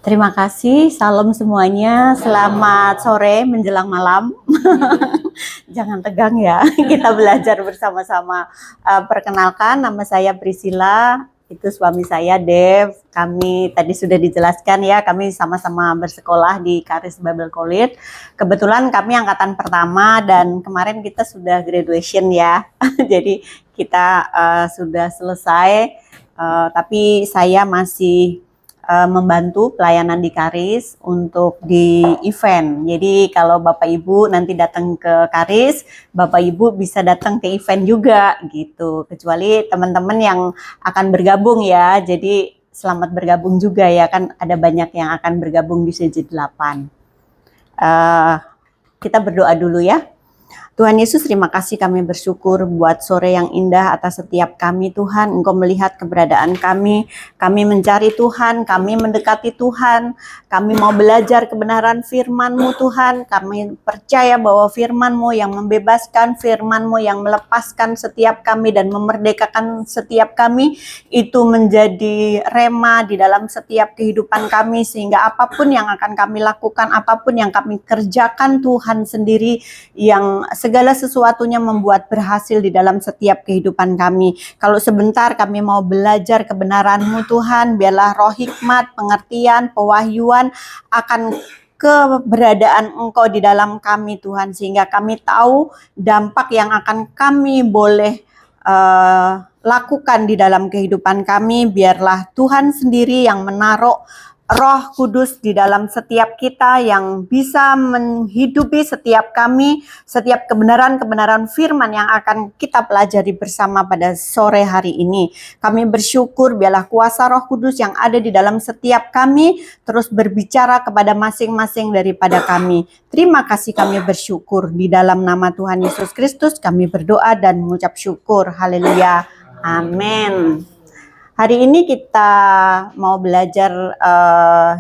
Terima kasih, salam semuanya. Selamat sore menjelang malam. Jangan tegang ya, kita belajar bersama-sama. Perkenalkan, nama saya Priscilla, itu suami saya Dev. Kami tadi sudah dijelaskan ya, kami sama-sama bersekolah di Charis Bible College. Kebetulan kami angkatan pertama dan kemarin kita sudah graduation ya. Jadi kita sudah selesai, tapi saya masih membantu pelayanan di Charis untuk di event. Jadi kalau Bapak Ibu nanti datang ke Charis, Bapak Ibu bisa datang ke event juga gitu. Kecuali teman-teman yang akan bergabung ya. Jadi selamat bergabung juga ya, kan ada banyak yang akan bergabung di CJ8. Kita berdoa dulu ya. Tuhan Yesus, terima kasih, kami bersyukur buat sore yang indah atas setiap kami Tuhan. Engkau melihat keberadaan kami mencari Tuhan, kami mendekati Tuhan, kami mau belajar kebenaran firman-Mu Tuhan. Kami percaya bahwa firman-Mu yang membebaskan, firman-Mu yang melepaskan setiap kami dan memerdekakan setiap kami, itu menjadi rema di dalam setiap kehidupan kami, sehingga apapun yang akan kami lakukan, apapun yang kami kerjakan, Tuhan sendiri yang segala sesuatunya membuat berhasil di dalam setiap kehidupan kami. Kalau sebentar kami mau belajar kebenaran-Mu Tuhan, biarlah roh hikmat, pengertian, pewahyuan akan keberadaan Engkau di dalam kami Tuhan, sehingga kami tahu dampak yang akan kami boleh lakukan di dalam kehidupan kami. Biarlah Tuhan sendiri yang menaruh Roh Kudus di dalam setiap kita yang bisa menghidupi setiap kami, setiap kebenaran-kebenaran firman yang akan kita pelajari bersama pada sore hari ini. Kami bersyukur biarlah kuasa Roh Kudus yang ada di dalam setiap kami terus berbicara kepada masing-masing daripada kami. Terima kasih, kami bersyukur di dalam nama Tuhan Yesus Kristus kami berdoa dan mengucap syukur. Haleluya. Amin. Hari ini kita mau belajar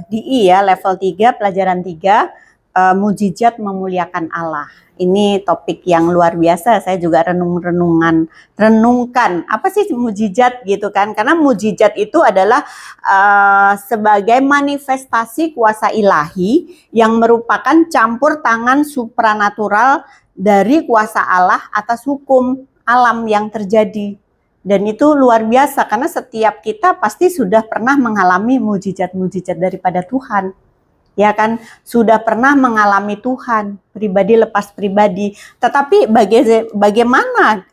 DI ya, level 3, pelajaran 3, mujizat memuliakan Allah. Ini topik yang luar biasa, saya juga renungkan, apa sih mujizat gitu kan, karena mujizat itu adalah sebagai manifestasi kuasa ilahi yang merupakan campur tangan supranatural dari kuasa Allah atas hukum alam yang terjadi. Dan itu luar biasa karena setiap kita pasti sudah pernah mengalami mujizat-mujizat daripada Tuhan. Ya kan, sudah pernah mengalami Tuhan, pribadi lepas pribadi. Tetapi bagaimana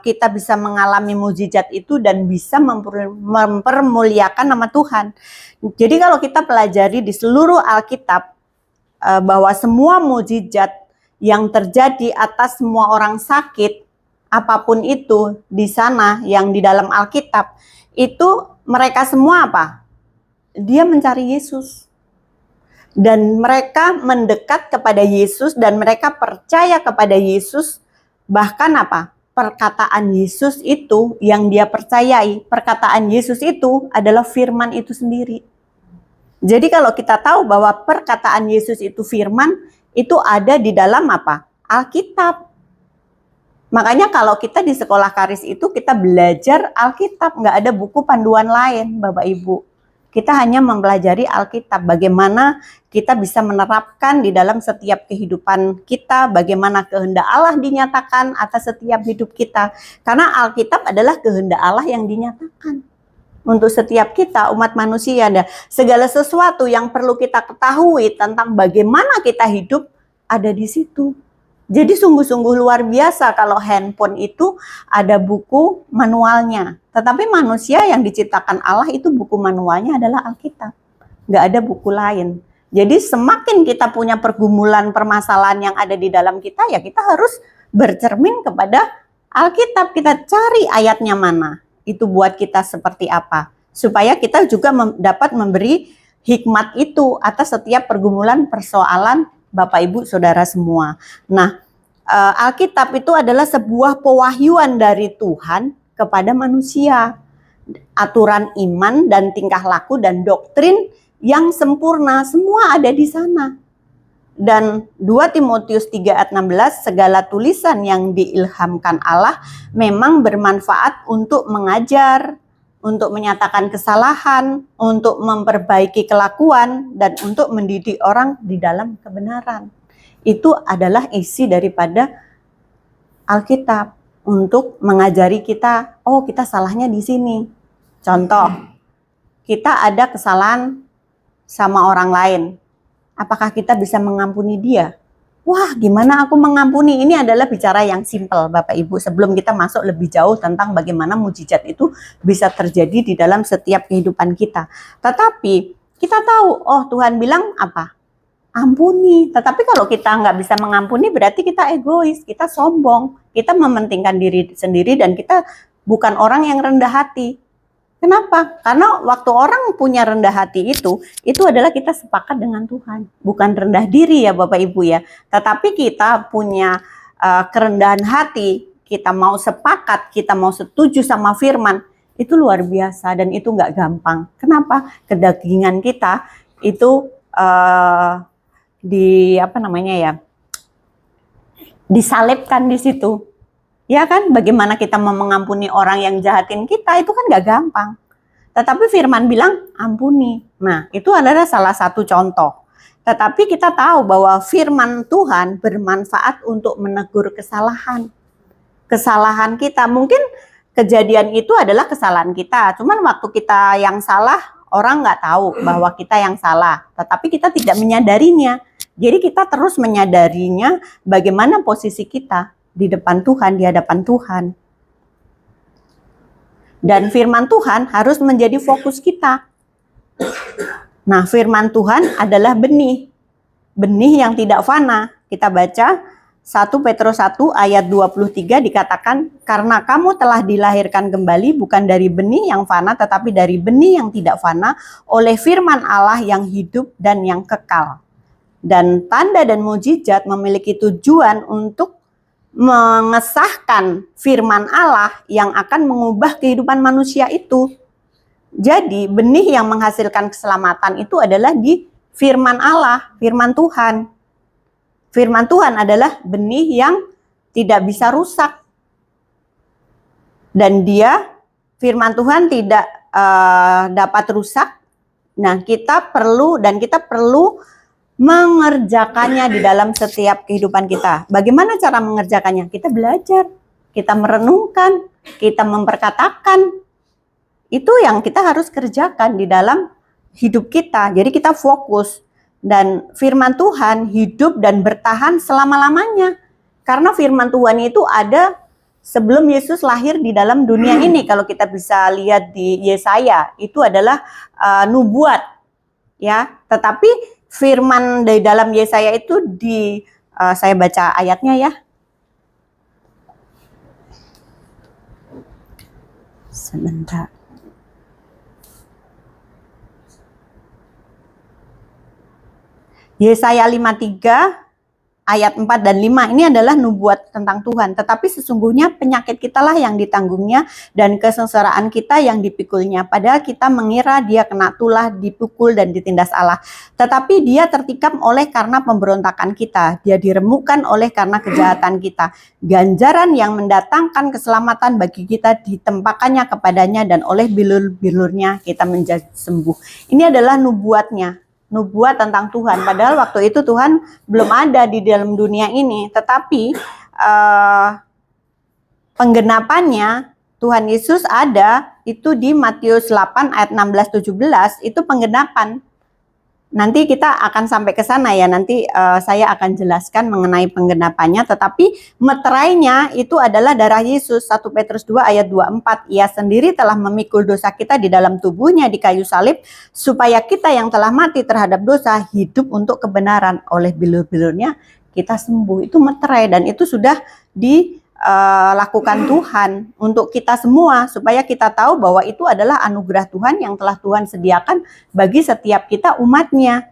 kita bisa mengalami mujizat itu dan bisa mempermuliakan nama Tuhan. Jadi kalau kita pelajari di seluruh Alkitab bahwa semua mujizat yang terjadi atas semua orang sakit, apapun itu di sana yang di dalam Alkitab, itu mereka semua apa? Dia mencari Yesus. Dan mereka mendekat kepada Yesus dan mereka percaya kepada Yesus. Bahkan apa? Perkataan Yesus itu yang dia percayai. Perkataan Yesus itu adalah firman itu sendiri. Jadi kalau kita tahu bahwa perkataan Yesus itu firman, itu ada di dalam apa? Alkitab. Makanya kalau kita di sekolah Charis itu kita belajar Alkitab, nggak ada buku panduan lain Bapak Ibu. Kita hanya mempelajari Alkitab, bagaimana kita bisa menerapkan di dalam setiap kehidupan kita, bagaimana kehendak Allah dinyatakan atas setiap hidup kita. Karena Alkitab adalah kehendak Allah yang dinyatakan untuk setiap kita umat manusia. Dan segala sesuatu yang perlu kita ketahui tentang bagaimana kita hidup ada di situ. Jadi sungguh-sungguh luar biasa kalau handphone itu ada buku manualnya. Tetapi manusia yang diciptakan Allah itu buku manualnya adalah Alkitab. Nggak ada buku lain. Jadi semakin kita punya pergumulan permasalahan yang ada di dalam kita, ya kita harus bercermin kepada Alkitab. Kita cari ayatnya mana. Itu buat kita seperti apa. Supaya kita juga dapat memberi hikmat itu atas setiap pergumulan persoalan Bapak Ibu Saudara semua. Nah, Alkitab itu adalah sebuah pewahyuan dari Tuhan kepada manusia. Aturan iman dan tingkah laku dan doktrin yang sempurna semua ada di sana. Dan 2 Timotius 3 ayat 16, segala tulisan yang diilhamkan Allah memang bermanfaat untuk mengajar, untuk menyatakan kesalahan, untuk memperbaiki kelakuan, dan untuk mendidik orang di dalam kebenaran. Itu adalah isi daripada Alkitab, untuk mengajari kita, oh kita salahnya di sini. Contoh, kita ada kesalahan sama orang lain. Apakah kita bisa mengampuni dia? Wah, gimana aku mengampuni? Ini adalah bicara yang simpel, Bapak Ibu. Sebelum kita masuk lebih jauh tentang bagaimana mukjizat itu bisa terjadi di dalam setiap kehidupan kita. Tetapi kita tahu, oh Tuhan bilang apa? Ampuni. Tetapi kalau kita nggak bisa mengampuni, berarti kita egois, kita sombong, kita mementingkan diri sendiri, dan kita bukan orang yang rendah hati. Kenapa? Karena waktu orang punya rendah hati itu adalah kita sepakat dengan Tuhan. Bukan rendah diri ya Bapak Ibu ya. Tetapi kita punya kerendahan hati, kita mau sepakat, kita mau setuju sama firman, itu luar biasa dan itu nggak gampang. Kenapa? Kedagingan kita itu disalibkan di situ. Ya kan, bagaimana kita mau mengampuni orang yang jahatin kita, itu kan gak gampang. Tetapi firman bilang, ampuni. Nah, itu adalah salah satu contoh. Tetapi kita tahu bahwa firman Tuhan bermanfaat untuk menegur kesalahan. Kesalahan kita, mungkin kejadian itu adalah kesalahan kita. Cuman waktu kita yang salah, orang gak tahu bahwa kita yang salah. Tetapi kita tidak menyadarinya. Jadi kita terus menyadarinya bagaimana posisi kita di depan Tuhan, di hadapan Tuhan. Dan firman Tuhan harus menjadi fokus kita. Nah, firman Tuhan adalah benih. Benih yang tidak fana. Kita baca 1 Petrus 1 ayat 23 dikatakan, karena kamu telah dilahirkan kembali bukan dari benih yang fana, tetapi dari benih yang tidak fana oleh firman Allah yang hidup dan yang kekal. Dan tanda dan mukjizat memiliki tujuan untuk mengesahkan firman Allah yang akan mengubah kehidupan manusia itu. Jadi benih yang menghasilkan keselamatan itu adalah di firman Allah, firman Tuhan. Firman Tuhan adalah benih yang tidak bisa rusak. Dan firman Tuhan tidak dapat rusak. Nah, kita perlu mengerjakannya di dalam setiap kehidupan kita. Bagaimana cara mengerjakannya? Kita belajar, kita merenungkan, kita memperkatakan. Itu yang kita harus kerjakan di dalam hidup kita. Jadi kita fokus. Dan firman Tuhan hidup dan bertahan selama-lamanya. Karena firman Tuhan itu ada sebelum Yesus lahir di dalam dunia ini. Kalau kita bisa lihat di Yesaya, itu adalah nubuat. Ya, tetapi firman dari dalam Yesaya itu saya baca ayatnya ya. Sebentar. Yesaya 53 ayat 4 dan 5 ini adalah nubuat tentang Tuhan. Tetapi sesungguhnya penyakit kitalah yang ditanggungnya dan kesengsaraan kita yang dipikulnya. Padahal kita mengira dia kena tulah, dipukul dan ditindas Allah. Tetapi dia tertikam oleh karena pemberontakan kita. Dia diremukkan oleh karena kejahatan kita. Ganjaran yang mendatangkan keselamatan bagi kita ditempakannya kepadanya dan oleh bilur-bilurnya kita menjadi sembuh. Ini adalah nubuatnya. Nubuat tentang Tuhan. Padahal waktu itu Tuhan belum ada di dalam dunia ini. Tetapi penggenapannya Tuhan Yesus ada itu di Matius 8 ayat 16-17. Itu penggenapan. Nanti kita akan sampai ke sana ya. Nanti saya akan jelaskan mengenai penggenapannya. Tetapi meterainya itu adalah darah Yesus. 1 Petrus 2 ayat 24. Ia sendiri telah memikul dosa kita di dalam tubuhnya di kayu salib. Supaya kita yang telah mati terhadap dosa hidup untuk kebenaran. Oleh bilur-bilurnya kita sembuh. Itu meterai dan itu sudah dilakukan Tuhan untuk kita semua. Supaya kita tahu bahwa itu adalah anugerah Tuhan yang telah Tuhan sediakan bagi setiap kita umatnya.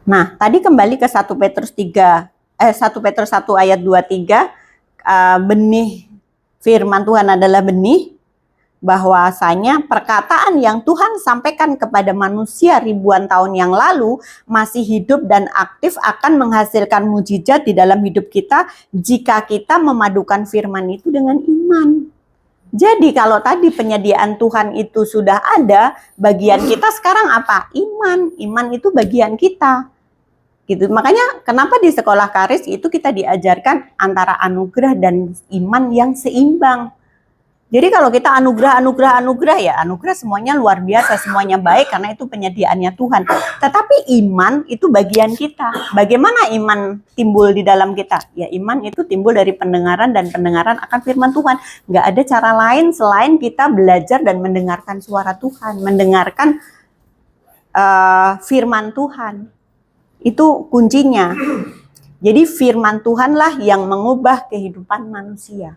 Nah, tadi kembali ke 1 Petrus 1 ayat 23, benih firman Tuhan adalah benih. bahwasanya perkataan yang Tuhan sampaikan kepada manusia ribuan tahun yang lalu masih hidup dan aktif, akan menghasilkan mujizat di dalam hidup kita jika kita memadukan firman itu dengan iman. Jadi kalau tadi penyediaan Tuhan itu sudah ada, bagian kita sekarang apa? Iman. Iman itu bagian kita. Gitu. Makanya kenapa di sekolah Karis itu kita diajarkan antara anugerah dan iman yang seimbang. Jadi kalau kita anugerah ya anugerah semuanya luar biasa, semuanya baik karena itu penyediaannya Tuhan. Tetapi iman itu bagian kita. Bagaimana iman timbul di dalam kita? Ya iman itu timbul dari pendengaran dan pendengaran akan firman Tuhan. Nggak ada cara lain selain kita belajar dan mendengarkan suara Tuhan, mendengarkan firman Tuhan. Itu kuncinya. Jadi firman Tuhanlah yang mengubah kehidupan manusia.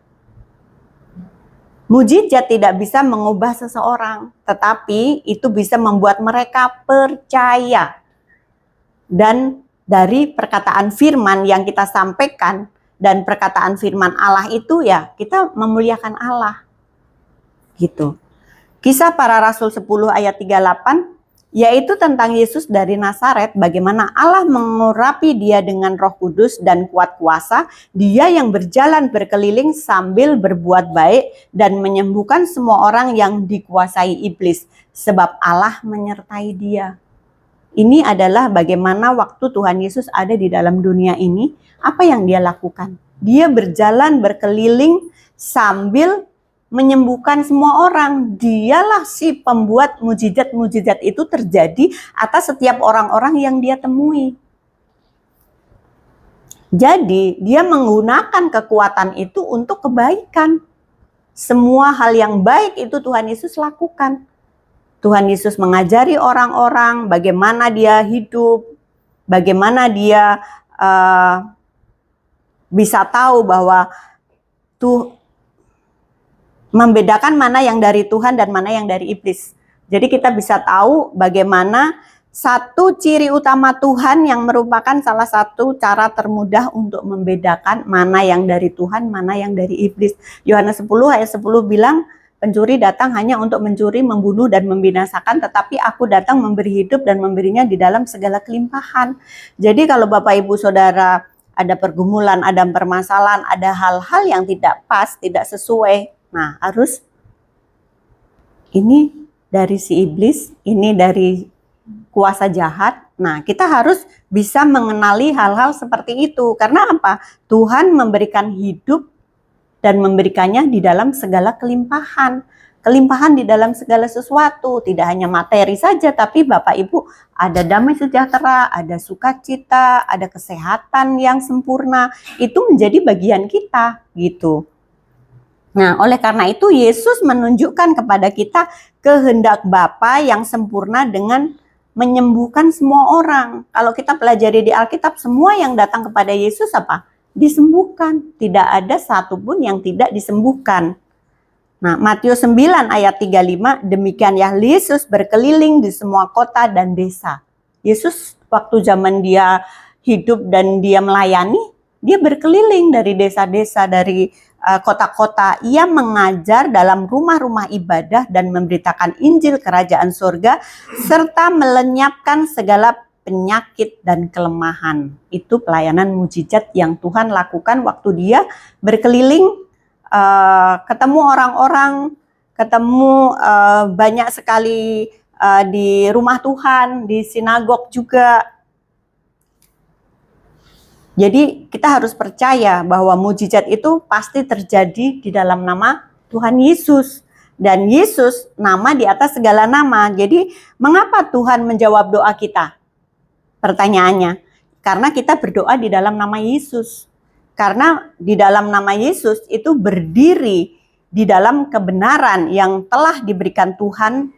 Mujizat tidak bisa mengubah seseorang, tetapi itu bisa membuat mereka percaya. Dan dari perkataan firman yang kita sampaikan dan perkataan firman Allah itu ya kita memuliakan Allah. Gitu. Kisah Para Rasul 10 ayat 38 yaitu tentang Yesus dari Nazaret, bagaimana Allah mengurapi dia dengan Roh Kudus dan kuat kuasa, dia yang berjalan berkeliling sambil berbuat baik dan menyembuhkan semua orang yang dikuasai iblis, sebab Allah menyertai dia. Ini adalah bagaimana waktu Tuhan Yesus ada di dalam dunia ini, apa yang dia lakukan? Dia berjalan berkeliling sambil menyembuhkan semua orang. Dialah si pembuat mujizat-mujizat itu terjadi atas setiap orang-orang yang dia temui. Jadi dia menggunakan kekuatan itu untuk kebaikan. Semua hal yang baik itu Tuhan Yesus lakukan. Tuhan Yesus mengajari orang-orang bagaimana dia hidup, bagaimana dia bisa tahu bahwa membedakan mana yang dari Tuhan dan mana yang dari iblis. Jadi kita bisa tahu bagaimana satu ciri utama Tuhan yang merupakan salah satu cara termudah untuk membedakan mana yang dari Tuhan, mana yang dari iblis. Yohanes 10 ayat 10 bilang, pencuri datang hanya untuk mencuri, membunuh, dan membinasakan, tetapi aku datang memberi hidup dan memberinya di dalam segala kelimpahan. Jadi kalau Bapak Ibu Saudara ada pergumulan, ada permasalahan, ada hal-hal yang tidak pas, tidak sesuai, nah harus ini dari si iblis, ini dari kuasa jahat. Nah kita harus bisa mengenali hal-hal seperti itu. Karena apa? Tuhan memberikan hidup dan memberikannya di dalam segala kelimpahan. Kelimpahan di dalam segala sesuatu. Tidak hanya materi saja, tapi Bapak Ibu ada damai sejahtera, ada sukacita, ada kesehatan yang sempurna. Itu menjadi bagian kita gitu. Nah, oleh karena itu Yesus menunjukkan kepada kita kehendak Bapa yang sempurna dengan menyembuhkan semua orang. Kalau kita pelajari di Alkitab, semua yang datang kepada Yesus apa? Disembuhkan. Tidak ada satupun yang tidak disembuhkan. Nah, Matius 9 ayat 35, demikian ya Yesus berkeliling di semua kota dan desa. Yesus waktu zaman dia hidup dan dia melayani, dia berkeliling dari desa-desa, dari kota-kota. Ia mengajar dalam rumah-rumah ibadah dan memberitakan Injil Kerajaan Surga serta melenyapkan segala penyakit dan kelemahan. Itu pelayanan mujizat yang Tuhan lakukan waktu dia berkeliling, ketemu orang-orang, ketemu banyak sekali di rumah Tuhan, di sinagog juga. Jadi kita harus percaya bahwa mujizat itu pasti terjadi di dalam nama Tuhan Yesus. Dan Yesus nama di atas segala nama. Jadi mengapa Tuhan menjawab doa kita? Pertanyaannya, karena kita berdoa di dalam nama Yesus. Karena di dalam nama Yesus itu berdiri di dalam kebenaran yang telah diberikan Tuhan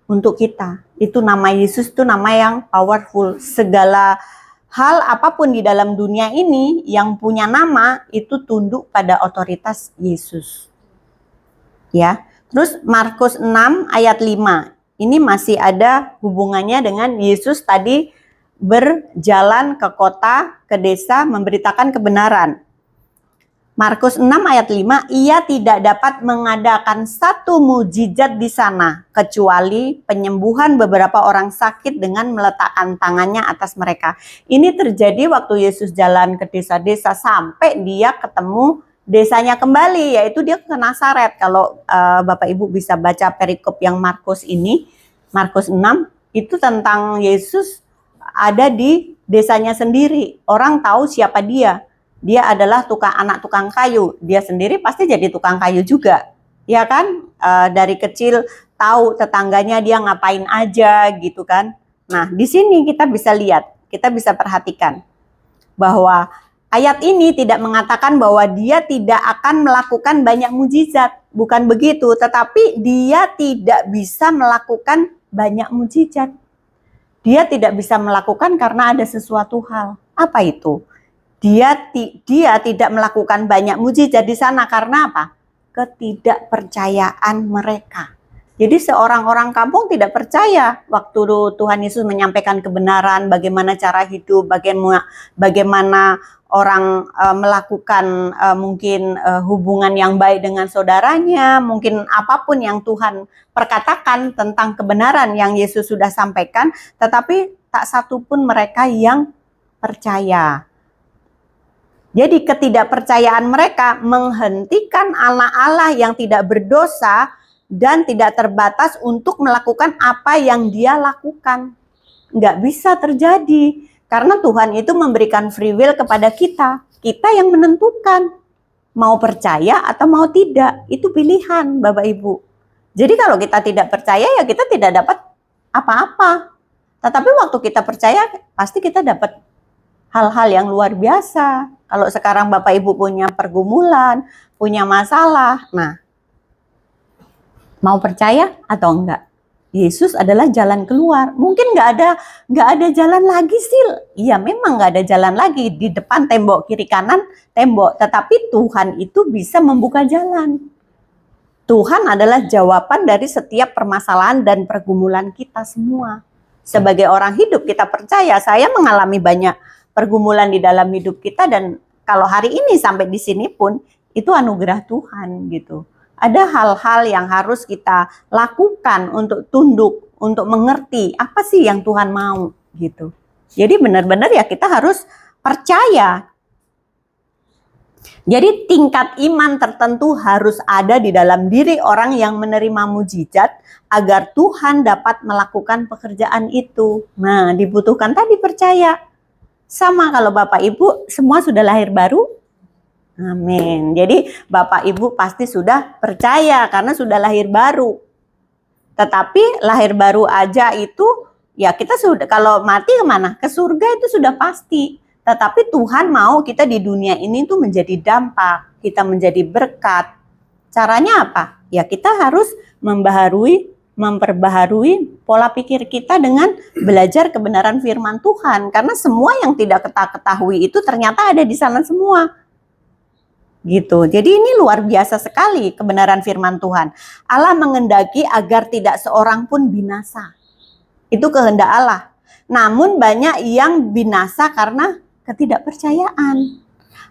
untuk kita. Itu nama Yesus, itu nama yang powerful. Segala hal apapun di dalam dunia ini yang punya nama itu tunduk pada otoritas Yesus. Ya. Terus Markus 6 ayat 5. Ini masih ada hubungannya dengan Yesus tadi berjalan ke kota, ke desa memberitakan kebenaran. Markus 6 ayat 5, ia tidak dapat mengadakan satu mujizat di sana kecuali penyembuhan beberapa orang sakit dengan meletakkan tangannya atas mereka. Ini terjadi waktu Yesus jalan ke desa-desa sampai dia ketemu desanya kembali, yaitu dia ke Nazaret. Kalau Bapak Ibu bisa baca perikop yang Markus ini, Markus 6, itu tentang Yesus ada di desanya sendiri. Orang tahu siapa dia. Dia adalah anak tukang kayu. Dia sendiri pasti jadi tukang kayu juga. Ya kan? Dari kecil tahu tetangganya dia ngapain aja gitu kan. Nah, di sini kita bisa lihat, kita bisa perhatikan bahwa ayat ini tidak mengatakan bahwa dia tidak akan melakukan banyak mujizat. Bukan begitu, tetapi dia tidak bisa melakukan banyak mujizat. Dia tidak bisa melakukan karena ada sesuatu hal. Apa itu? Dia tidak melakukan banyak mujizat di sana karena apa? Ketidakpercayaan mereka. Jadi seorang-orang kampung tidak percaya waktu Tuhan Yesus menyampaikan kebenaran, bagaimana cara hidup, bagaimana orang melakukan mungkin hubungan yang baik dengan saudaranya, mungkin apapun yang Tuhan perkatakan tentang kebenaran yang Yesus sudah sampaikan, tetapi tak satu pun mereka yang percaya. Jadi ketidakpercayaan mereka menghentikan Allah-Allah yang tidak berdosa dan tidak terbatas untuk melakukan apa yang dia lakukan. Nggak bisa terjadi. Karena Tuhan itu memberikan free will kepada kita. Kita yang menentukan. Mau percaya atau mau tidak. Itu pilihan Bapak Ibu. Jadi kalau kita tidak percaya ya kita tidak dapat apa-apa. Tetapi waktu kita percaya pasti kita dapat hal-hal yang luar biasa. Kalau sekarang Bapak Ibu punya pergumulan, punya masalah, nah mau percaya atau enggak? Yesus adalah jalan keluar. Mungkin nggak ada jalan lagi sih. Iya memang nggak ada jalan lagi di depan tembok kiri kanan tembok. Tetapi Tuhan itu bisa membuka jalan. Tuhan adalah jawaban dari setiap permasalahan dan pergumulan kita semua. Sebagai orang hidup kita percaya. Saya mengalami banyak pergumulan di dalam hidup kita dan kalau hari ini sampai di sini pun itu anugerah Tuhan gitu. Ada hal-hal yang harus kita lakukan untuk tunduk, untuk mengerti apa sih yang Tuhan mau gitu. Jadi benar-benar ya kita harus percaya. Jadi tingkat iman tertentu harus ada di dalam diri orang yang menerima mujizat agar Tuhan dapat melakukan pekerjaan itu. Nah, dibutuhkan tadi percaya. Sama kalau Bapak Ibu semua sudah lahir baru. Amin. Jadi Bapak Ibu pasti sudah percaya karena sudah lahir baru. Tetapi lahir baru aja itu ya kita sudah kalau mati kemana? Ke surga itu sudah pasti. Tetapi Tuhan mau kita di dunia ini tuh menjadi dampak. Kita menjadi berkat. Caranya apa? Ya kita harus memperbaharui pola pikir kita dengan belajar kebenaran firman Tuhan. Karena semua yang tidak kita ketahui itu ternyata ada di sana semua. Gitu. Jadi ini luar biasa sekali kebenaran firman Tuhan. Allah mengendaki agar tidak seorang pun binasa. Itu kehendak Allah. Namun banyak yang binasa karena ketidakpercayaan.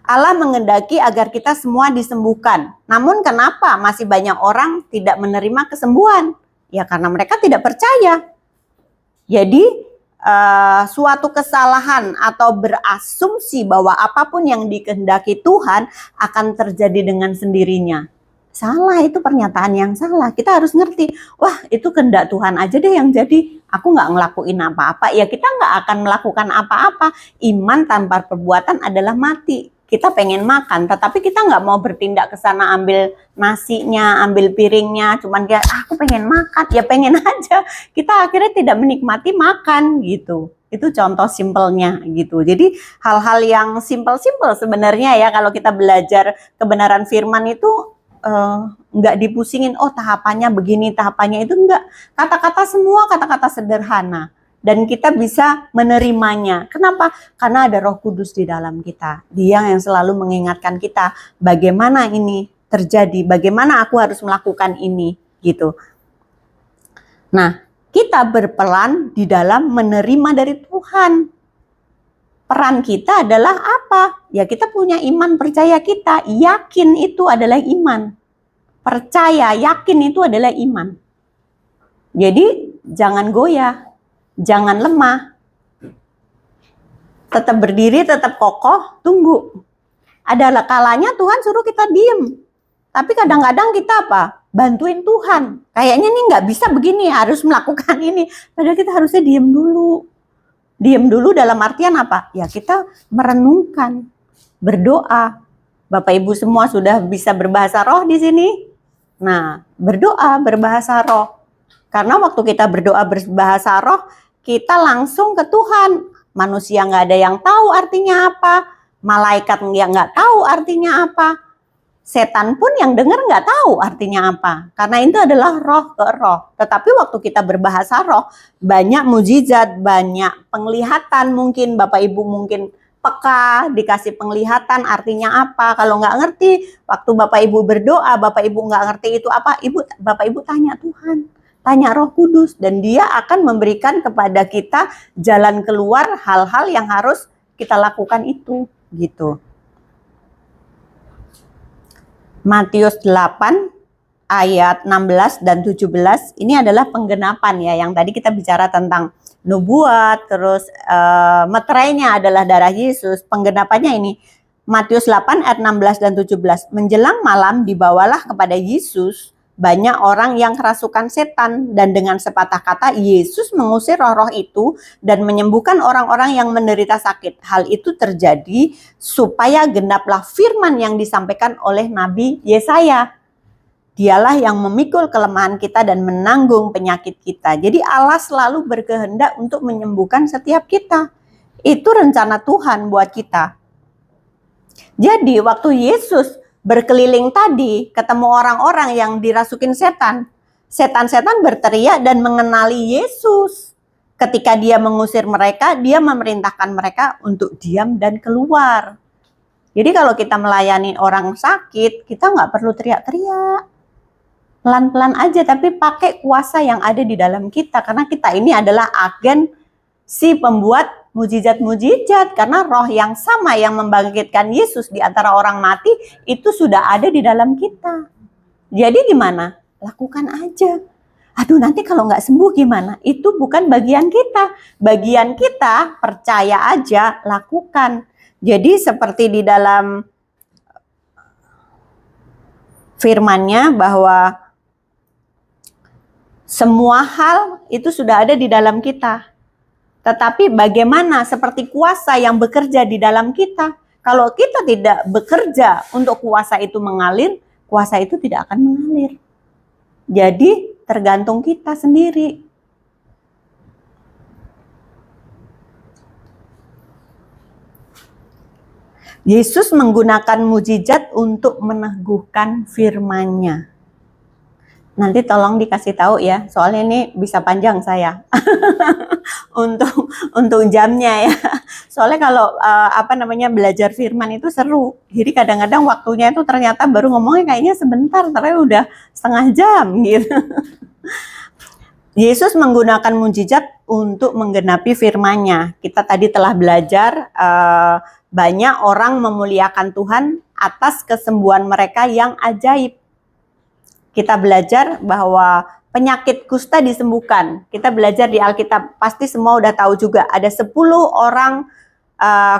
Allah mengendaki agar kita semua disembuhkan. Namun kenapa masih banyak orang tidak menerima kesembuhan? Ya karena mereka tidak percaya. Jadi suatu kesalahan atau berasumsi bahwa apapun yang dikehendaki Tuhan akan terjadi dengan sendirinya. Salah, itu pernyataan yang salah. Kita harus ngerti, wah itu kehendak Tuhan aja deh yang jadi. Aku nggak ngelakuin apa-apa, ya kita nggak akan melakukan apa-apa. Iman tanpa perbuatan adalah mati. Kita pengen makan, tetapi kita nggak mau bertindak ke sana ambil nasinya, ambil piringnya, cuman dia aku pengen makan, ya pengen aja. Kita akhirnya tidak menikmati makan gitu. Itu contoh simpelnya gitu. Jadi hal-hal yang simpel-simpel sebenarnya ya kalau kita belajar kebenaran firman itu nggak dipusingin, oh tahapannya begini, tahapannya itu enggak. Kata-kata semua kata-kata sederhana. Dan kita bisa menerimanya. Kenapa? Karena ada Roh Kudus di dalam kita. Dia yang selalu mengingatkan kita bagaimana ini terjadi, bagaimana aku harus melakukan ini, gitu. Nah, kita berperan di dalam menerima dari Tuhan. peran kita adalah apa? Ya kita punya iman, percaya kita, yakin itu adalah iman. Percaya, yakin itu adalah iman. Jadi jangan goyah, jangan lemah. Tetap berdiri, tetap kokoh, tunggu. Ada kalanya Tuhan suruh kita diem. Tapi kadang-kadang kita apa? Bantuin Tuhan. Kayaknya nih nggak bisa begini, harus melakukan ini. Padahal kita harusnya diem dulu. Diem dulu dalam artian apa? Ya kita merenungkan, berdoa. Bapak Ibu semua sudah bisa berbahasa roh di sini. Nah, berdoa berbahasa roh. Karena waktu kita berdoa berbahasa roh, kita langsung ke Tuhan. Manusia nggak ada yang tahu artinya apa. Malaikat yang nggak tahu artinya apa. Setan pun yang dengar nggak tahu artinya apa. Karena itu adalah roh ke roh. Tetapi waktu kita berbahasa roh, banyak mujizat, banyak penglihatan. Mungkin Bapak Ibu mungkin peka, dikasih penglihatan artinya apa. Kalau nggak ngerti, waktu Bapak Ibu berdoa, Bapak Ibu nggak ngerti itu apa, Bapak Ibu tanya Tuhan. Tanya Roh Kudus, dan Dia akan memberikan kepada kita jalan keluar hal-hal yang harus kita lakukan itu, gitu. Matius 8 ayat 16 dan 17 ini adalah penggenapan ya, yang tadi kita bicara tentang nubuat, terus meterainya adalah darah Yesus. Penggenapannya ini Matius 8 ayat 16 dan 17. Menjelang malam dibawalah kepada Yesus banyak orang yang kerasukan setan, dan dengan sepatah kata Yesus mengusir roh-roh itu dan menyembuhkan orang-orang yang menderita sakit. Hal itu terjadi supaya genaplah firman yang disampaikan oleh Nabi Yesaya. Dialah yang memikul kelemahan kita dan menanggung penyakit kita. Jadi Allah selalu berkehendak untuk menyembuhkan setiap kita. Itu rencana Tuhan buat kita. Jadi waktu Yesus berkeliling tadi, ketemu orang-orang yang dirasukin setan. Setan-setan berteriak dan mengenali Yesus. Ketika Dia mengusir mereka, Dia memerintahkan mereka untuk diam dan keluar. Jadi kalau kita melayani orang sakit, kita nggak perlu teriak-teriak. Pelan-pelan aja, tapi pakai kuasa yang ada di dalam kita. Karena kita ini adalah agen si pembuat mujizat-mujizat, karena roh yang sama yang membangkitkan Yesus di antara orang mati itu sudah ada di dalam kita. Jadi gimana? Lakukan aja. Aduh, nanti kalau nggak sembuh gimana? Itu bukan bagian kita. Bagian kita percaya aja, lakukan. Jadi seperti di dalam firman-Nya bahwa semua hal itu sudah ada di dalam kita. Tetapi bagaimana seperti kuasa yang bekerja di dalam kita? Kalau kita tidak bekerja untuk kuasa itu mengalir, kuasa itu tidak akan mengalir. Jadi tergantung kita sendiri. Yesus menggunakan mujizat untuk meneguhkan firman-Nya. Nanti tolong dikasih tahu ya, soalnya ini bisa panjang saya untuk jamnya ya. Soalnya kalau belajar firman itu seru. Jadi kadang-kadang waktunya itu ternyata baru ngomongnya kayaknya sebentar, ternyata udah setengah jam gitu. Yesus menggunakan mujizat untuk menggenapi firman-Nya. Kita tadi telah belajar banyak orang memuliakan Tuhan atas kesembuhan mereka yang ajaib. Kita belajar bahwa penyakit kusta disembuhkan. Kita belajar di Alkitab, pasti semua udah tahu juga. Ada 10 orang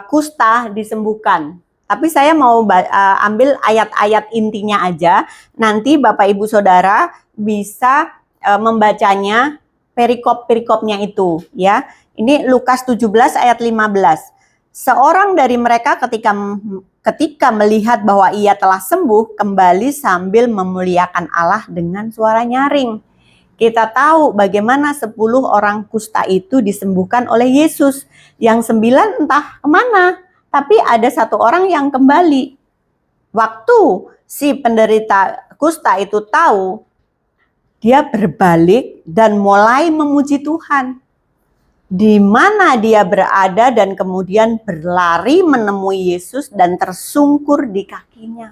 kusta disembuhkan. Tapi saya mau ambil ayat-ayat intinya aja. Nanti Bapak Ibu Saudara bisa membacanya, perikop-perikopnya itu. Ya. Ini Lukas 17 ayat 15. Seorang dari mereka ketika melihat bahwa ia telah sembuh, kembali sambil memuliakan Allah dengan suara nyaring. Kita tahu bagaimana 10 orang kusta itu disembuhkan oleh Yesus. Yang 9 entah kemana, tapi ada 1 orang yang kembali. Waktu si penderita kusta itu tahu, dia berbalik dan mulai memuji Tuhan. Di mana dia berada dan kemudian berlari menemui Yesus dan tersungkur di kakinya.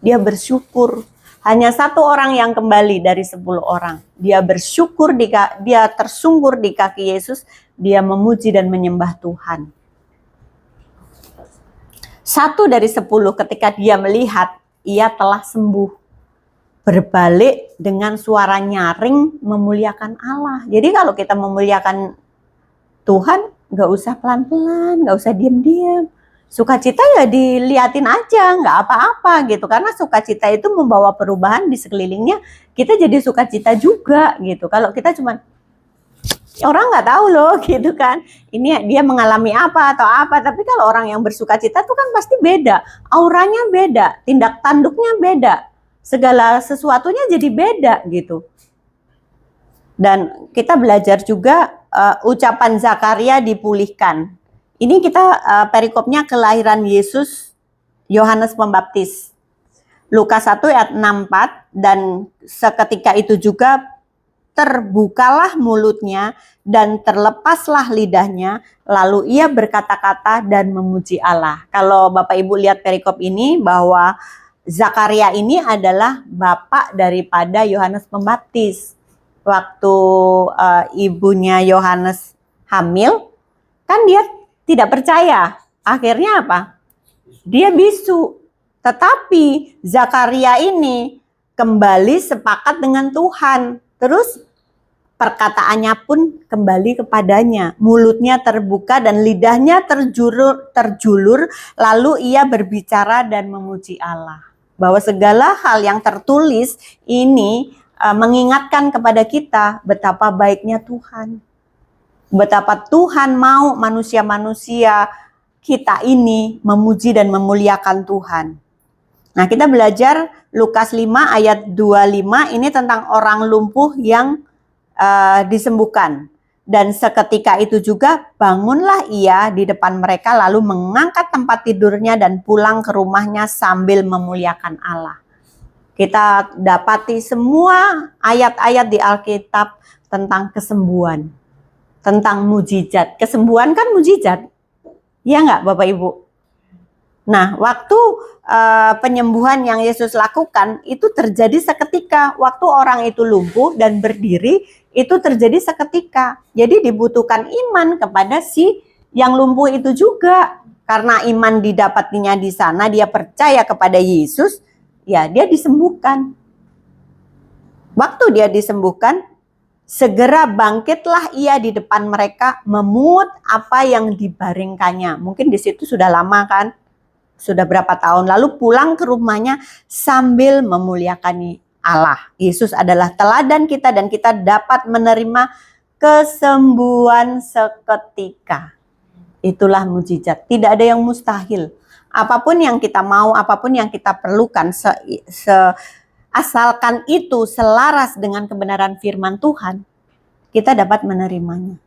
Dia bersyukur. Hanya 1 orang yang kembali dari 10 orang. Dia bersyukur, dia tersungkur di kaki Yesus. Dia memuji dan menyembah Tuhan. 1 dari 10 ketika dia melihat ia telah sembuh, berbalik dengan suara nyaring memuliakan Allah. Jadi kalau kita memuliakan Tuhan, nggak usah pelan-pelan, nggak usah diam-diam. Sukacita ya diliatin aja, nggak apa-apa gitu. Karena sukacita itu membawa perubahan di sekelilingnya, kita jadi sukacita juga gitu. Kalau kita cuma orang nggak tahu loh gitu kan, ini dia mengalami apa atau apa. Tapi kalau orang yang bersukacita tuh kan pasti beda, auranya beda, tindak tanduknya beda, segala sesuatunya jadi beda gitu. Dan kita belajar juga ucapan Zakaria dipulihkan. Ini kita perikopnya kelahiran Yesus Yohanes Pembaptis. Lukas 1 ayat 64, dan seketika itu juga terbukalah mulutnya dan terlepaslah lidahnya, lalu ia berkata-kata dan memuji Allah. Kalau Bapak Ibu lihat perikop ini, bahwa Zakaria ini adalah bapak daripada Yohanes Pembaptis. Waktu ibunya Yohanes hamil, kan dia tidak percaya. Akhirnya apa? Dia bisu. Tetapi Zakaria ini kembali sepakat dengan Tuhan. Terus perkataannya pun kembali kepadanya. Mulutnya terbuka dan lidahnya terjulur. Lalu ia berbicara dan memuji Allah. Bahwa segala hal yang tertulis ini mengingatkan kepada kita betapa baiknya Tuhan. Betapa Tuhan mau manusia-manusia kita ini memuji dan memuliakan Tuhan. Nah, kita belajar Lukas 5 ayat 25 ini tentang orang lumpuh yang disembuhkan. Dan seketika itu juga bangunlah ia di depan mereka, lalu mengangkat tempat tidurnya dan pulang ke rumahnya sambil memuliakan Allah. Kita dapati semua ayat-ayat di Alkitab tentang kesembuhan, tentang mujizat. Kesembuhan kan mujizat, ya nggak Bapak Ibu? Nah, waktu penyembuhan yang Yesus lakukan itu terjadi seketika. Waktu orang itu lumpuh dan berdiri, itu terjadi seketika. Jadi dibutuhkan iman kepada si yang lumpuh itu juga. Karena iman didapatinya di sana, dia percaya kepada Yesus, ya dia disembuhkan. Waktu dia disembuhkan, segera bangkitlah ia di depan mereka, memungut apa yang dibaringkannya. Mungkin di situ sudah lama kan? Sudah berapa tahun, lalu pulang ke rumahnya sambil memuliakan Allah. Yesus adalah teladan kita dan kita dapat menerima kesembuhan seketika. Itulah mujizat. Tidak ada yang mustahil. Apapun yang kita mau, apapun yang kita perlukan, asalkan itu selaras dengan kebenaran firman Tuhan, kita dapat menerimanya.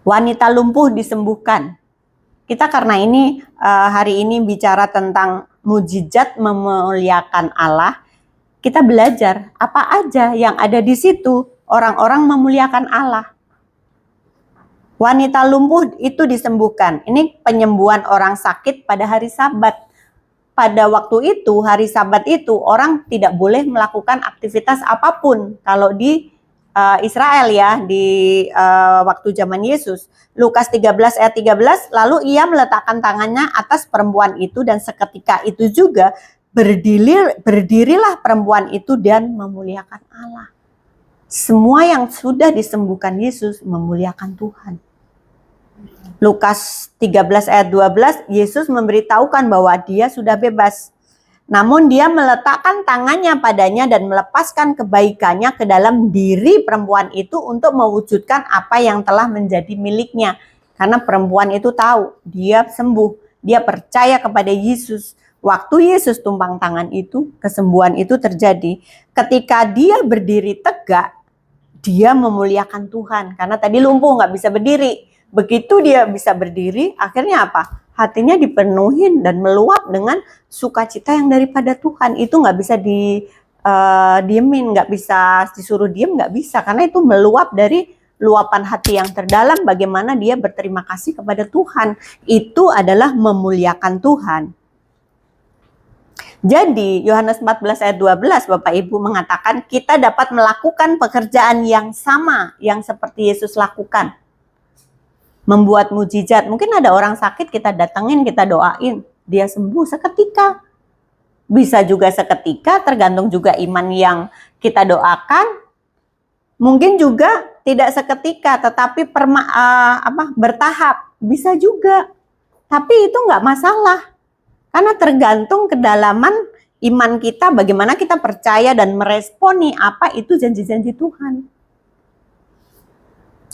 Wanita lumpuh disembuhkan. Kita karena ini hari ini bicara tentang mujizat memuliakan Allah, kita belajar apa aja yang ada di situ, orang-orang memuliakan Allah. Wanita lumpuh itu disembuhkan. Ini penyembuhan orang sakit pada hari Sabat. Pada waktu itu, hari Sabat itu, orang tidak boleh melakukan aktivitas apapun. Kalau di Israel ya, di waktu zaman Yesus. Lukas 13 ayat 13, lalu ia meletakkan tangannya atas perempuan itu dan seketika itu juga berdirilah perempuan itu dan memuliakan Allah. Semua yang sudah disembuhkan Yesus memuliakan Tuhan. Lukas 13 ayat 12, Yesus memberitahukan bahwa dia sudah bebas. Namun dia meletakkan tangannya padanya dan melepaskan kebaikannya ke dalam diri perempuan itu untuk mewujudkan apa yang telah menjadi miliknya. Karena perempuan itu tahu dia sembuh, dia percaya kepada Yesus. Waktu Yesus tumpang tangan itu, kesembuhan itu terjadi. Ketika dia berdiri tegak, dia memuliakan Tuhan. Karena tadi lumpuh nggak bisa berdiri. Begitu dia bisa berdiri, akhirnya apa? Hatinya dipenuhi dan meluap dengan sukacita yang daripada Tuhan. Itu nggak bisa diemin, nggak bisa disuruh diem, nggak bisa. Karena itu meluap dari luapan hati yang terdalam, bagaimana dia berterima kasih kepada Tuhan. Itu adalah memuliakan Tuhan. Jadi Yohanes 14 ayat 12 Bapak Ibu mengatakan kita dapat melakukan pekerjaan yang sama yang seperti Yesus lakukan. membuat mujizat. Mungkin ada orang sakit, kita datengin, kita doain, dia sembuh seketika. Bisa juga seketika, tergantung juga iman yang kita doakan. Mungkin juga tidak seketika, tetapi bertahap, bisa juga. Tapi itu nggak masalah, karena tergantung kedalaman iman kita, bagaimana kita percaya dan meresponi apa itu janji-janji Tuhan.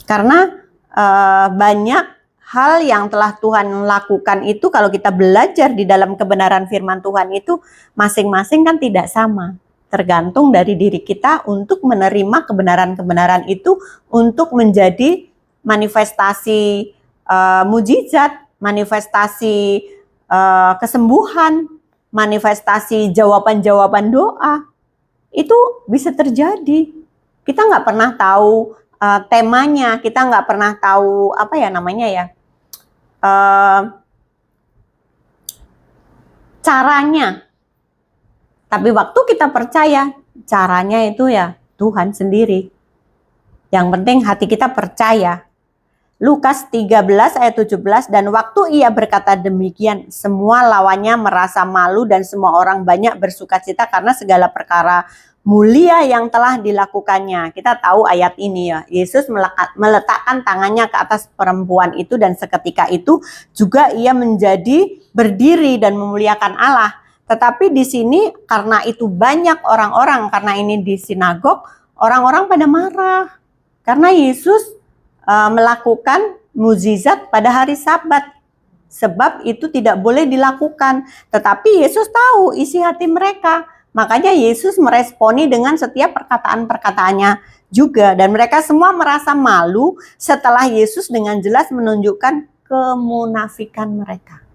Karena banyak hal yang telah Tuhan lakukan itu, kalau kita belajar di dalam kebenaran firman Tuhan itu, masing-masing kan tidak sama. Tergantung dari diri kita untuk menerima kebenaran-kebenaran itu untuk menjadi manifestasi mujizat, manifestasi kesembuhan, manifestasi jawaban-jawaban doa. Itu bisa terjadi. Kita nggak pernah tahu temanya, kita nggak pernah tahu caranya. Tapi waktu kita percaya, caranya itu ya Tuhan sendiri. Yang penting hati kita percaya. Lukas 13 ayat 17, dan waktu ia berkata demikian, semua lawannya merasa malu dan semua orang banyak bersukacita karena segala perkara mulia yang telah dilakukannya. Kita tahu ayat ini ya, Yesus meletakkan tangannya ke atas perempuan itu dan seketika itu juga ia menjadi berdiri dan memuliakan Allah. Tetapi di sini karena itu banyak orang-orang, karena ini di sinagog, orang-orang pada marah. Karena Yesus melakukan mukjizat pada hari Sabat. Sebab itu tidak boleh dilakukan. Tetapi Yesus tahu isi hati mereka. Makanya Yesus meresponi dengan setiap perkataan-perkataannya juga. Dan mereka semua merasa malu setelah Yesus dengan jelas menunjukkan kemunafikan mereka.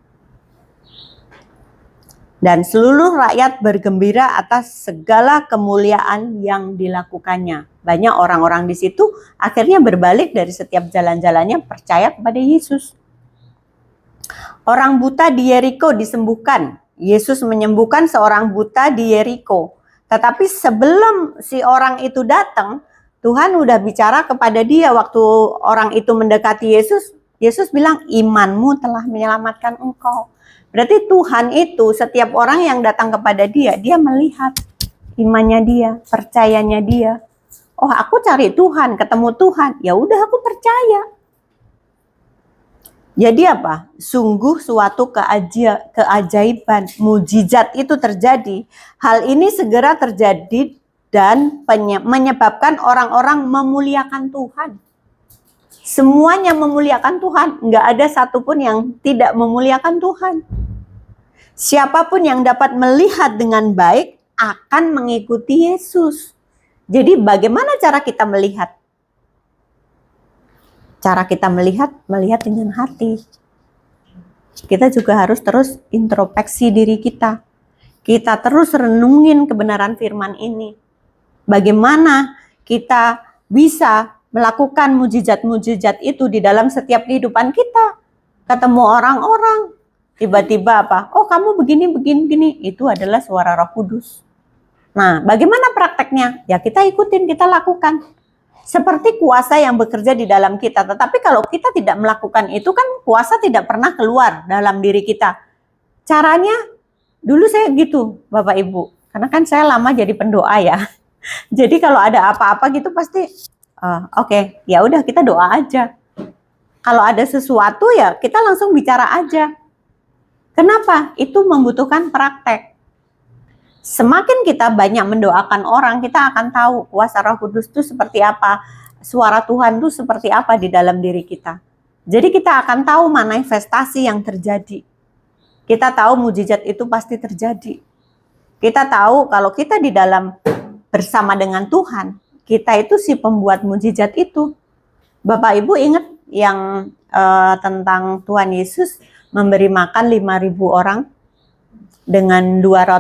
Dan seluruh rakyat bergembira atas segala kemuliaan yang dilakukannya. Banyak orang-orang di situ akhirnya berbalik dari setiap jalan-jalannya percaya kepada Yesus. Orang buta di Yeriko disembuhkan. Yesus menyembuhkan seorang buta di Yeriko. Tetapi sebelum si orang itu datang, Tuhan udah bicara kepada dia waktu orang itu mendekati Yesus. Yesus bilang, imanmu telah menyelamatkan engkau. Berarti Tuhan itu setiap orang yang datang kepada dia, dia melihat imannya dia, percayanya dia. Oh, aku cari Tuhan, ketemu Tuhan, ya udah aku percaya. Jadi apa? Sungguh suatu keajaiban, mujizat itu terjadi. Hal ini segera terjadi dan menyebabkan orang-orang memuliakan Tuhan. Semuanya memuliakan Tuhan, nggak ada satupun yang tidak memuliakan Tuhan. Siapapun yang dapat melihat dengan baik akan mengikuti Yesus. Jadi bagaimana cara kita melihat? Cara kita melihat dengan hati. Kita juga harus terus introspeksi diri kita. Kita terus renungin kebenaran firman ini. Bagaimana kita bisa melakukan mujizat-mujizat itu di dalam setiap kehidupan kita. Ketemu orang-orang, tiba-tiba apa? Oh, kamu begini. Itu adalah suara Roh Kudus. Nah, bagaimana prakteknya? Ya kita ikutin, kita lakukan. Seperti kuasa yang bekerja di dalam kita. Tetapi kalau kita tidak melakukan itu kan kuasa tidak pernah keluar dalam diri kita. Caranya, dulu saya gitu Bapak Ibu. Karena kan saya lama jadi pendoa ya. Jadi kalau ada apa-apa gitu pasti oke, ya udah kita doa aja. Kalau ada sesuatu ya kita langsung bicara aja. Kenapa? Itu membutuhkan praktek. Semakin kita banyak mendoakan orang, kita akan tahu kuasa Roh Kudus itu seperti apa, suara Tuhan itu seperti apa di dalam diri kita. Jadi kita akan tahu manifestasi yang terjadi. Kita tahu mujizat itu pasti terjadi. Kita tahu kalau kita di dalam bersama dengan Tuhan, kita itu si pembuat mujizat itu. Bapak Ibu ingat yang tentang Tuhan Yesus memberi makan 5.000 orang dengan 5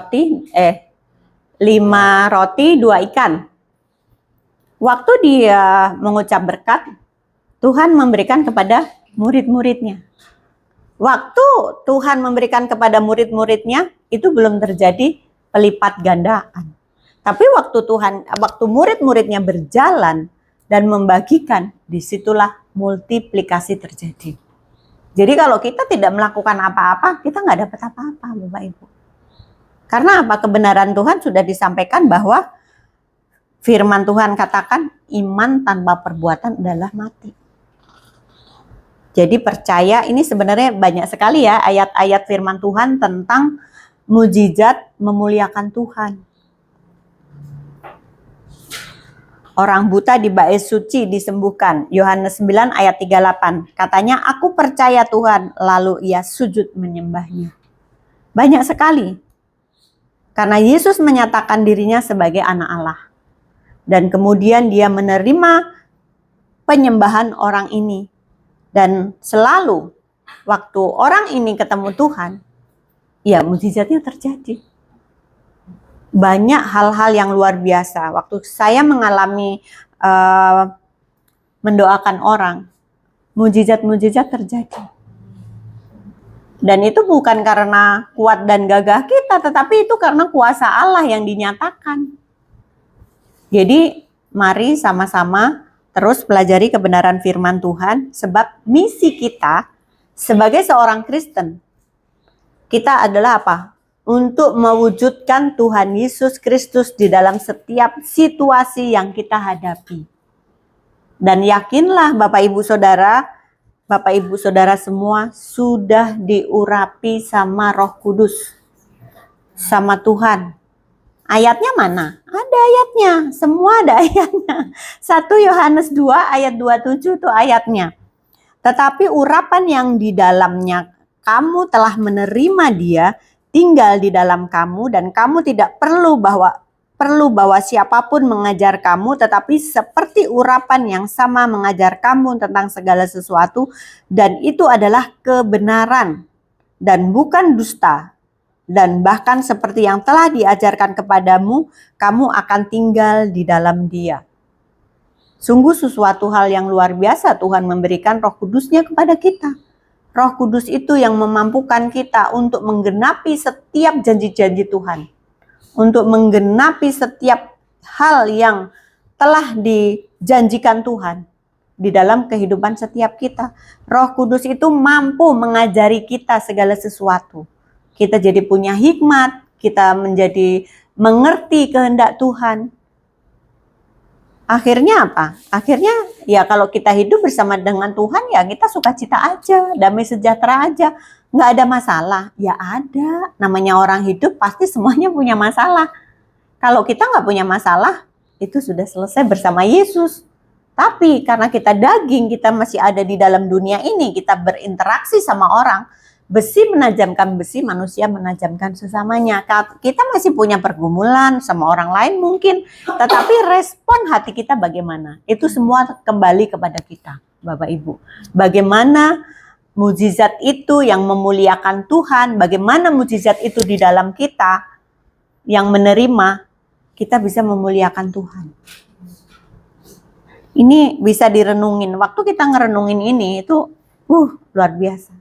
roti 2 ikan. Waktu dia mengucap berkat, Tuhan memberikan kepada murid-muridnya. Waktu Tuhan memberikan kepada murid-muridnya, itu belum terjadi pelipat gandaan. Tapi waktu murid-muridnya berjalan dan membagikan, disitulah multiplikasi terjadi. Jadi kalau kita tidak melakukan apa-apa, kita nggak dapat apa-apa, Bapak Ibu. Karena apa? Kebenaran Tuhan sudah disampaikan bahwa firman Tuhan katakan iman tanpa perbuatan adalah mati. Jadi percaya, ini sebenarnya banyak sekali ya ayat-ayat firman Tuhan tentang mujizat memuliakan Tuhan. Orang buta di bait suci disembuhkan. Yohanes 9 ayat 38. Katanya, aku percaya Tuhan, lalu ia sujud menyembahnya. Banyak sekali. Karena Yesus menyatakan dirinya sebagai anak Allah. Dan kemudian dia menerima penyembahan orang ini. Dan selalu waktu orang ini ketemu Tuhan, ya mujizatnya terjadi. Banyak hal-hal yang luar biasa. Waktu saya mengalami mendoakan orang, mujizat-mujizat terjadi. Dan itu bukan karena kuat dan gagah kita, tetapi itu karena kuasa Allah yang dinyatakan. Jadi mari sama-sama terus pelajari kebenaran firman Tuhan, sebab misi kita sebagai seorang Kristen, kita adalah apa? Untuk mewujudkan Tuhan Yesus Kristus di dalam setiap situasi yang kita hadapi. Dan yakinlah Bapak Ibu Saudara semua sudah diurapi sama Roh Kudus, sama Tuhan. Ayatnya mana? Ada ayatnya, semua ada ayatnya. 1 Yohanes 2 ayat 27 itu ayatnya. Tetapi urapan yang di dalamnya kamu telah menerima dia, tinggal di dalam kamu, dan kamu tidak perlu bahwa siapapun mengajar kamu, tetapi seperti urapan yang sama mengajar kamu tentang segala sesuatu, dan itu adalah kebenaran dan bukan dusta. Dan bahkan seperti yang telah diajarkan kepadamu, kamu akan tinggal di dalam dia. Sungguh sesuatu hal yang luar biasa Tuhan memberikan Roh Kudus-Nya kepada kita. Roh Kudus itu yang memampukan kita untuk menggenapi setiap janji-janji Tuhan. Untuk menggenapi setiap hal yang telah dijanjikan Tuhan di dalam kehidupan setiap kita. Roh Kudus itu mampu mengajari kita segala sesuatu. Kita jadi punya hikmat, kita menjadi mengerti kehendak Tuhan. Akhirnya apa? Akhirnya ya kalau kita hidup bersama dengan Tuhan, ya kita sukacita aja, damai sejahtera aja. Nggak ada masalah. Ya ada, namanya orang hidup pasti semuanya punya masalah. Kalau kita nggak punya masalah, itu sudah selesai bersama Yesus. Tapi karena kita daging, kita masih ada di dalam dunia ini, kita berinteraksi sama orang. Besi menajamkan besi, manusia menajamkan sesamanya. Kita masih punya pergumulan sama orang lain mungkin. Tetapi respon hati kita bagaimana? Itu semua kembali kepada kita, Bapak Ibu. Bagaimana mujizat itu yang memuliakan Tuhan, bagaimana mujizat itu di dalam kita yang menerima, kita bisa memuliakan Tuhan. Ini bisa direnungin. Waktu kita ngerenungin ini, itu luar biasa.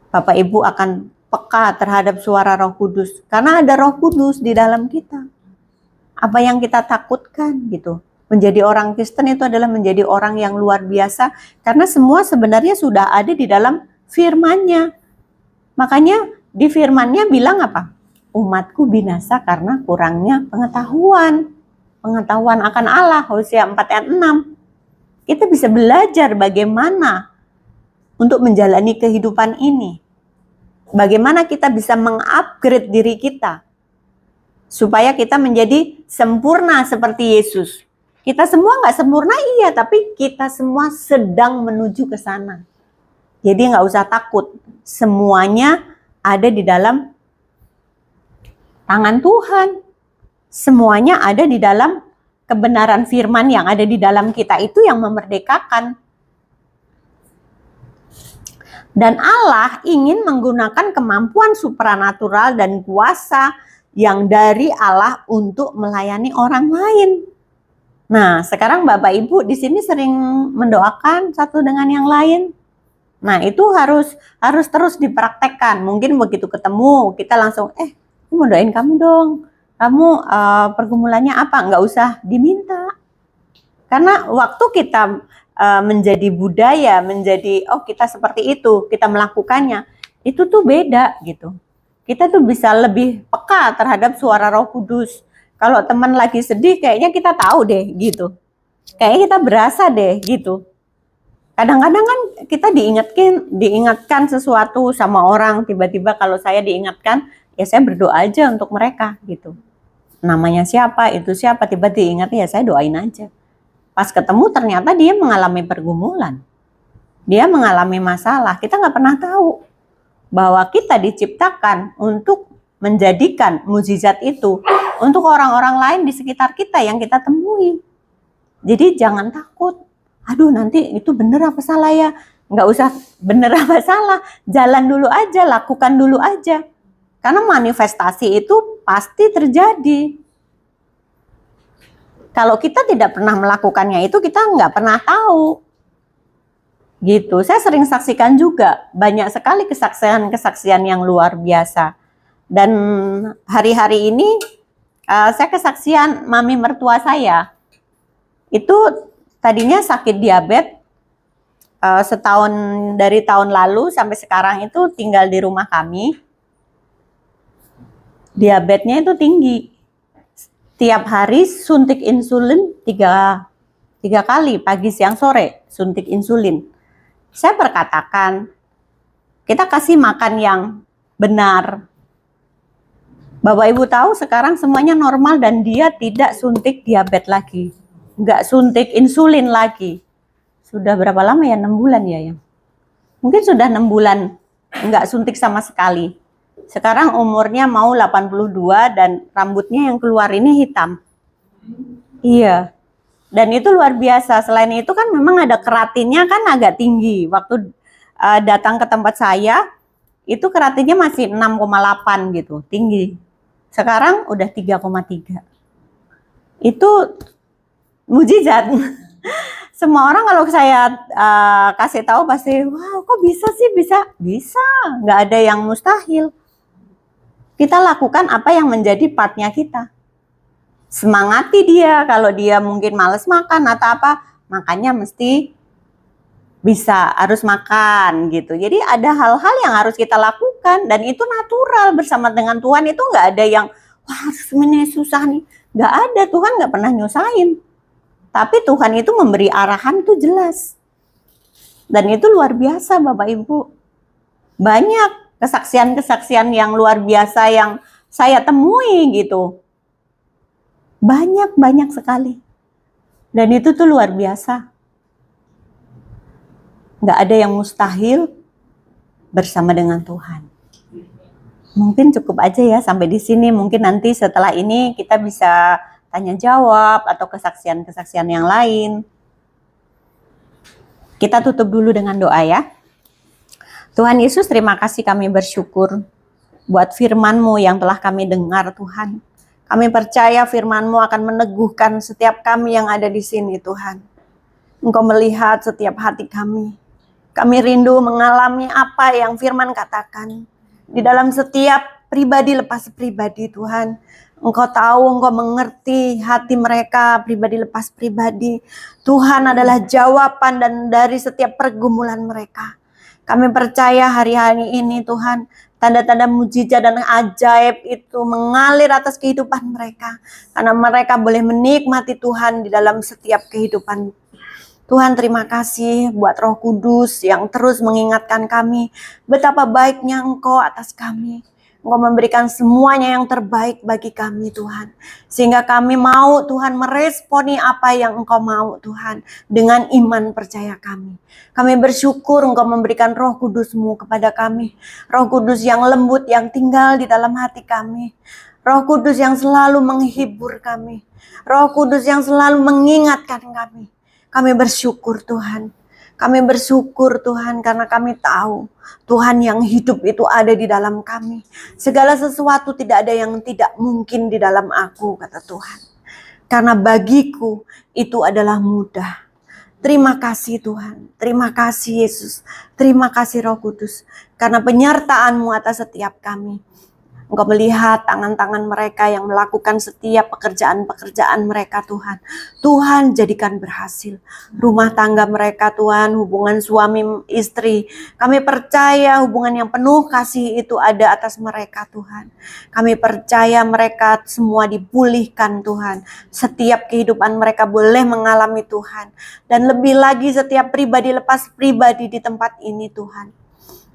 Bapak Ibu akan peka terhadap suara Roh Kudus. Karena ada Roh Kudus di dalam kita. Apa yang kita takutkan gitu. Menjadi orang Kristen itu adalah menjadi orang yang luar biasa. Karena semua sebenarnya sudah ada di dalam firman-Nya. Makanya di firman-Nya bilang apa? Umatku binasa karena kurangnya pengetahuan. Pengetahuan akan Allah. Hosea 4 ayat 6. Kita bisa belajar bagaimana untuk menjalani kehidupan ini. Bagaimana kita bisa mengupgrade diri kita. Supaya kita menjadi sempurna seperti Yesus. Kita semua nggak sempurna iya, tapi kita semua sedang menuju ke sana. Jadi nggak usah takut. Semuanya ada di dalam tangan Tuhan. Semuanya ada di dalam kebenaran firman yang ada di dalam kita itu yang memerdekakan. Dan Allah ingin menggunakan kemampuan supranatural dan kuasa yang dari Allah untuk melayani orang lain. Nah, sekarang Bapak Ibu di sini sering mendoakan satu dengan yang lain. Nah, itu harus terus dipraktekkan. Mungkin begitu ketemu, kita langsung, aku mau doain kamu dong. Kamu pergumulannya apa? Nggak usah diminta. Karena waktu kita menjadi budaya, menjadi oh kita seperti itu, kita melakukannya, itu tuh beda gitu. Kita tuh bisa lebih peka terhadap suara Roh Kudus. Kalau teman lagi sedih, kayaknya kita tahu deh gitu. Kayaknya kita berasa deh gitu. Kadang-kadang kan kita diingatkan sesuatu sama orang, tiba-tiba kalau saya diingatkan, ya saya berdoa aja untuk mereka gitu. Namanya siapa, itu siapa, tiba diingat, ya saya doain aja. Pas ketemu ternyata dia mengalami pergumulan. Dia mengalami masalah, kita nggak pernah tahu bahwa kita diciptakan untuk menjadikan mukjizat itu untuk orang-orang lain di sekitar kita yang kita temui. Jadi jangan takut. Aduh nanti itu bener apa salah ya? Nggak usah bener apa salah. Jalan dulu aja, lakukan dulu aja. Karena manifestasi itu pasti terjadi. Kalau kita tidak pernah melakukannya itu, kita nggak pernah tahu. Gitu. Saya sering saksikan juga. Banyak sekali kesaksian-kesaksian yang luar biasa. Dan hari-hari ini saya kesaksian mami mertua saya. Itu tadinya sakit diabetes, setahun dari tahun lalu sampai sekarang itu tinggal di rumah kami. Diabetesnya itu tinggi. Tiap hari suntik insulin 3 kali, pagi, siang, sore, suntik insulin. Saya perkatakan, kita kasih makan yang benar. Bapak Ibu tahu sekarang semuanya normal dan dia tidak suntik diabetes lagi. Nggak suntik insulin lagi. Sudah berapa lama ya? 6 bulan ya? Mungkin sudah 6 bulan nggak suntik sama sekali. Sekarang umurnya mau 82 dan rambutnya yang keluar ini hitam. Iya. Dan itu luar biasa. Selain itu kan memang ada keratinnya kan agak tinggi. Waktu datang ke tempat saya, itu keratinnya masih 6,8 gitu, tinggi. Sekarang udah 3,3. Itu mujizat. Semua orang kalau saya kasih tahu pasti, wow kok bisa sih? Bisa. Nggak ada yang mustahil. Kita lakukan apa yang menjadi partnya kita. Semangati dia, kalau dia mungkin males makan atau apa, makannya mesti bisa, harus makan gitu. Jadi ada hal-hal yang harus kita lakukan dan itu natural bersama dengan Tuhan. Itu nggak ada yang, wah ini susah nih. Nggak ada, Tuhan nggak pernah nyusahin. Tapi Tuhan itu memberi arahan tuh jelas. Dan itu luar biasa Bapak Ibu. Banyak kesaksian-kesaksian yang luar biasa yang saya temui gitu. Banyak sekali. Dan itu tuh luar biasa. Nggak ada yang mustahil bersama dengan Tuhan. Mungkin cukup aja ya sampai di sini. Mungkin nanti setelah ini kita bisa tanya jawab atau kesaksian-kesaksian yang lain. Kita tutup dulu dengan doa ya. Tuhan Yesus, terima kasih, kami bersyukur buat firman-Mu yang telah kami dengar Tuhan. Kami percaya firman-Mu akan meneguhkan setiap kami yang ada di sini Tuhan. Engkau melihat setiap hati kami. Kami rindu mengalami apa yang firman katakan. Di dalam setiap pribadi lepas pribadi Tuhan. Engkau tahu, Engkau mengerti hati mereka pribadi lepas pribadi. Tuhan adalah jawaban dan dari setiap pergumulan mereka. Kami percaya hari-hari ini Tuhan, tanda-tanda mujizat dan ajaib itu mengalir atas kehidupan mereka. Karena mereka boleh menikmati Tuhan di dalam setiap kehidupan. Tuhan terima kasih buat Roh Kudus yang terus mengingatkan kami betapa baiknya Engkau atas kami. Engkau memberikan semuanya yang terbaik bagi kami Tuhan. Sehingga kami mau Tuhan meresponi apa yang Engkau mau Tuhan. Dengan iman percaya kami. Kami bersyukur Engkau memberikan Roh Kudus-Mu kepada kami. Roh Kudus yang lembut yang tinggal di dalam hati kami. Roh Kudus yang selalu menghibur kami. Roh Kudus yang selalu mengingatkan kami. Kami bersyukur Tuhan. Kami bersyukur Tuhan karena kami tahu Tuhan yang hidup itu ada di dalam kami. Segala sesuatu tidak ada yang tidak mungkin di dalam aku, kata Tuhan. Karena bagiku itu adalah mudah. Terima kasih Tuhan. Terima kasih Yesus. Terima kasih Roh Kudus. Karena penyertaan-Mu atas setiap kami. Engkau melihat tangan-tangan mereka yang melakukan setiap pekerjaan-pekerjaan mereka Tuhan. Tuhan jadikan berhasil rumah tangga mereka Tuhan, hubungan suami istri. Kami percaya hubungan yang penuh kasih itu ada atas mereka Tuhan. Kami percaya mereka semua dipulihkan Tuhan. Setiap kehidupan mereka boleh mengalami Tuhan. Dan lebih lagi setiap pribadi lepas pribadi di tempat ini Tuhan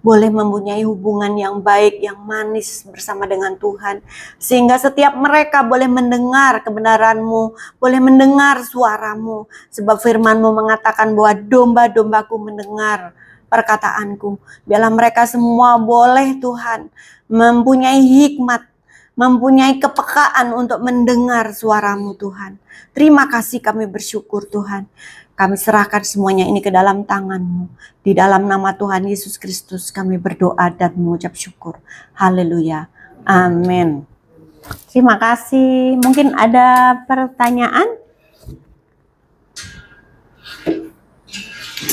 boleh mempunyai hubungan yang baik, yang manis bersama dengan Tuhan. Sehingga setiap mereka boleh mendengar kebenaran-Mu, boleh mendengar suara-Mu. Sebab firman-Mu mengatakan bahwa domba-dombaku mendengar perkataanku. Biarlah mereka semua boleh Tuhan mempunyai hikmat, mempunyai kepekaan untuk mendengar suara-Mu Tuhan. Terima kasih, kami bersyukur Tuhan. Kami serahkan semuanya ini ke dalam tangan-Mu. Di dalam nama Tuhan Yesus Kristus kami berdoa dan mengucap syukur. Haleluya. Amin. Terima kasih. Mungkin ada pertanyaan?